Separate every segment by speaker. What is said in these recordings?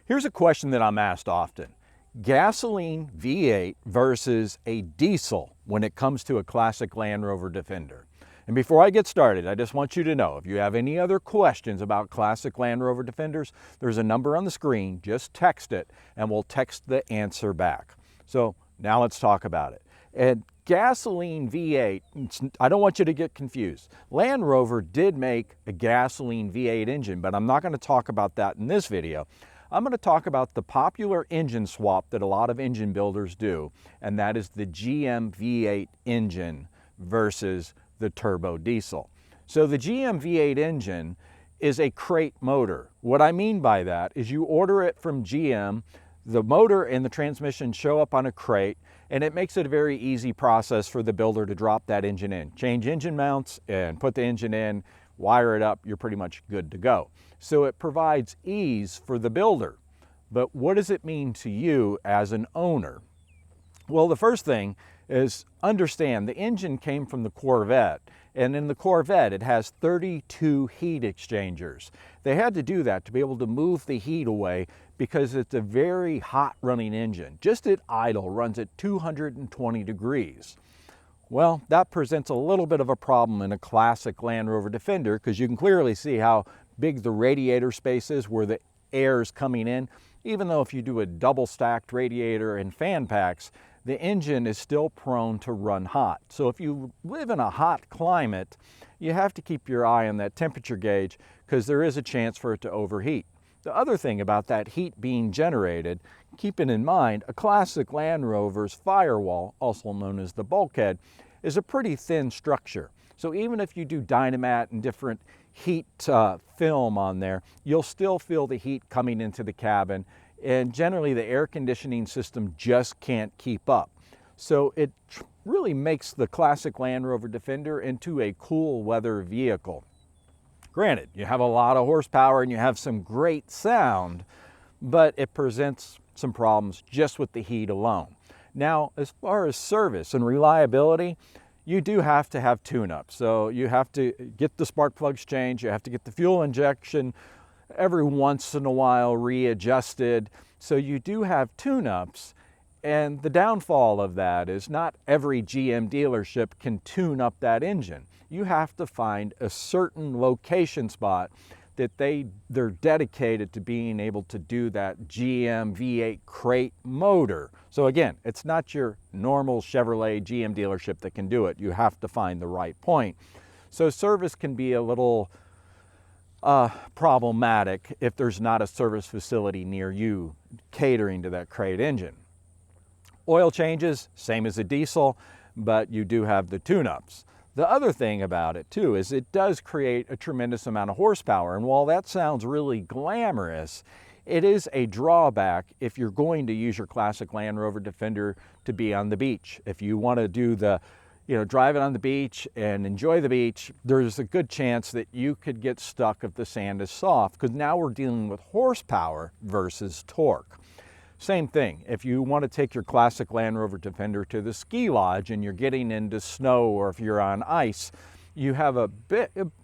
Speaker 1: Here's a question that I'm asked often. Gasoline V8 versus a diesel when it comes to a classic Land Rover Defender. And before I get started, I just want you to know, if you have any other questions about classic Land Rover Defenders, there's a number on the screen. Just text it and we'll text the answer back. So now let's talk about it. And gasoline V8, I don't want you to get confused. Land Rover did make a gasoline V8 engine, but I'm not going to talk about that in this video. I'm going to talk about the popular engine swap that a lot of engine builders do, and that is the GM V8 engine versus the turbo diesel. So the GM V8 engine is a crate motor. What I mean by that is you order it from GM, the motor and the transmission show up on a crate, and it makes it a very easy process for the builder to drop that engine in. Change engine mounts and put the engine in, wire it up, you're pretty much good to go. So it provides ease for the builder. But what does it mean to you as an owner? Well, the first thing is understand the engine came from the Corvette, and in the Corvette it has 32 heat exchangers. They had to do that to be able to move the heat away because it's a very hot running engine. Just at idle runs at 220 degrees. Well, that presents a little bit of a problem in a classic Land Rover Defender because you can clearly see how big the radiator space is where the air is coming in. Even though if you do a double stacked radiator and fan packs, the engine is still prone to run hot. So if you live in a hot climate, you have to keep your eye on that temperature gauge because there is a chance for it to overheat. The other thing about that heat being generated, keeping in mind, a classic Land Rover's firewall, also known as the bulkhead, is a pretty thin structure. So even if you do Dynamat and different heat film on there, you'll still feel the heat coming into the cabin, and generally the air conditioning system just can't keep up. So it really makes the classic Land Rover Defender into a cool weather vehicle. Granted, you have a lot of horsepower and you have some great sound, but it presents some problems just with the heat alone. Now, as far as service and reliability, you do have to have tune-up. So you have to get the spark plugs changed, you have to get the fuel injection every once in a while readjusted. So you do have tune-ups, and the downfall of that is not every GM dealership can tune up that engine. You have to find a certain location spot that they're dedicated to being able to do that GM V8 crate motor. So again, it's not your normal Chevrolet GM dealership that can do it. You have to find the right point. So service can be a little problematic if there's not a service facility near you catering to that crate engine. Oil changes, same as a diesel, but you do have the tune-ups. The other thing about it too is it does create a tremendous amount of horsepower, and while that sounds really glamorous, it is a drawback if you're going to use your classic Land Rover Defender to be on the beach. If you want to do the, drive it on the beach and enjoy the beach, there's a good chance that you could get stuck if the sand is soft, because now we're dealing with horsepower versus torque. Same thing, if you want to take your classic Land Rover Defender to the ski lodge and you're getting into snow, or if you're on ice, you have a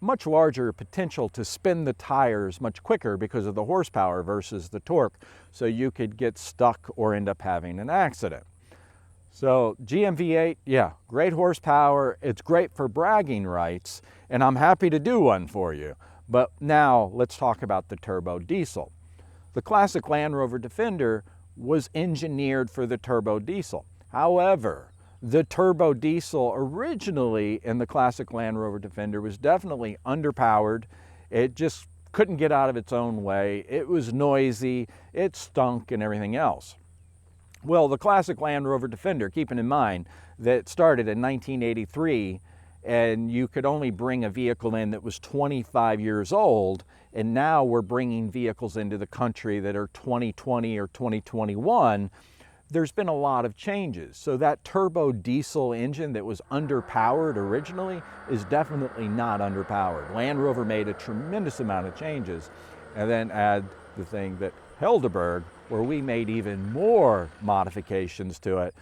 Speaker 1: much larger potential to spin the tires much quicker because of the horsepower versus the torque. So you could get stuck or end up having an accident. So GM V8, yeah, great horsepower. It's great for bragging rights, and I'm happy to do one for you. But now let's talk about the turbo diesel. The classic Land Rover Defender was engineered for the turbo diesel. However, the turbo diesel originally in the classic Land Rover Defender was definitely underpowered. It just couldn't get out of its own way. It was noisy, it stunk, and everything else. Well, the classic Land Rover Defender, keeping in mind that it started in 1983, and you could only bring a vehicle in that was 25 years old, and now we're bringing vehicles into the country that are 2020 or 2021, there's been a lot of changes. So that turbo diesel engine that was underpowered originally is definitely not underpowered. Land Rover made a tremendous amount of changes, and then add the thing that Helderburg, where we made even more modifications to it.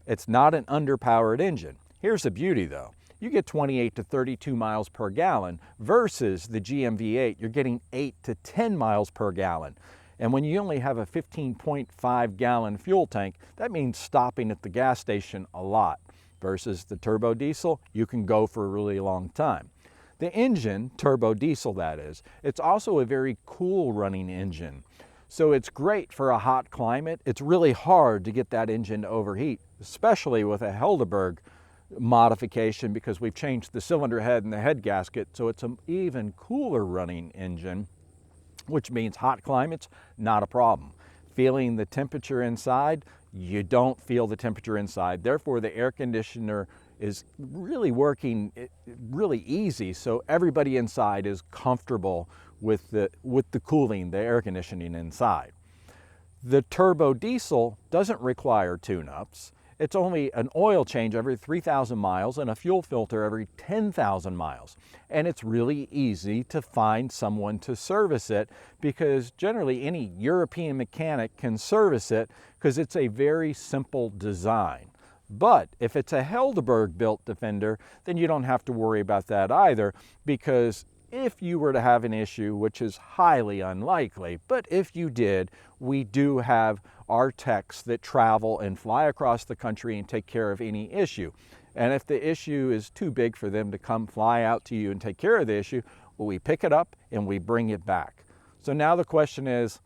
Speaker 1: It's not an underpowered engine. Here's the beauty though. You get 28 to 32 miles per gallon versus the GM V8, you're getting 8 to 10 miles per gallon. And when you only have a 15.5 gallon fuel tank, that means stopping at the gas station a lot. Versus the turbo diesel, you can go for a really long time. The engine, turbo diesel that is, it's also a very cool running engine. So it's great for a hot climate. It's really hard to get that engine to overheat, especially with a Helderburg modification, because we've changed the cylinder head and the head gasket, so it's an even cooler running engine, which means hot climates, not a problem. Feeling the temperature inside, you don't feel the temperature inside. Therefore, the air conditioner is really working really easy, so everybody inside is comfortable with the cooling, the air conditioning inside. The turbo diesel doesn't require tune-ups. It's only an oil change every 3,000 miles and a fuel filter every 10,000 miles. And it's really easy to find someone to service it, because generally any European mechanic can service it because it's a very simple design. But if it's a Helderburg built Defender, then you don't have to worry about that either, because if you were to have an issue, which is highly unlikely, but if you did, we do have our techs that travel and fly across the country and take care of any issue. And if the issue is too big for them to come fly out to you and take care of the issue, well, we pick it up and we bring it back. So now the question is,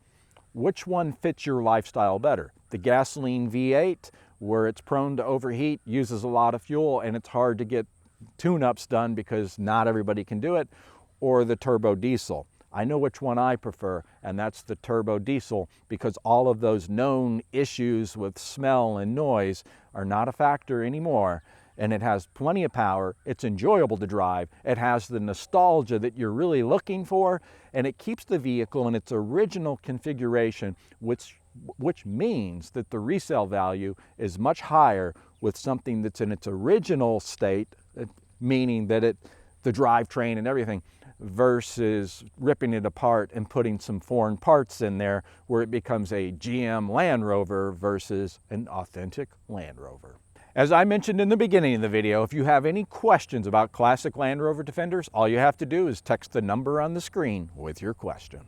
Speaker 1: which one fits your lifestyle better? The gasoline V8, where it's prone to overheat, uses a lot of fuel, and it's hard to get tune-ups done because not everybody can do it, or the turbo diesel? I know which one I prefer, and that's the turbo diesel, because all of those known issues with smell and noise are not a factor anymore, and it has plenty of power, it's enjoyable to drive, it has the nostalgia that you're really looking for, and it keeps the vehicle in its original configuration, which means that the resale value is much higher with something that's in its original state, meaning that the drivetrain and everything, versus ripping it apart and putting some foreign parts in there where it becomes a GM Land Rover versus an authentic Land Rover. As I mentioned in the beginning of the video, if you have any questions about classic Land Rover Defenders, all you have to do is text the number on the screen with your question.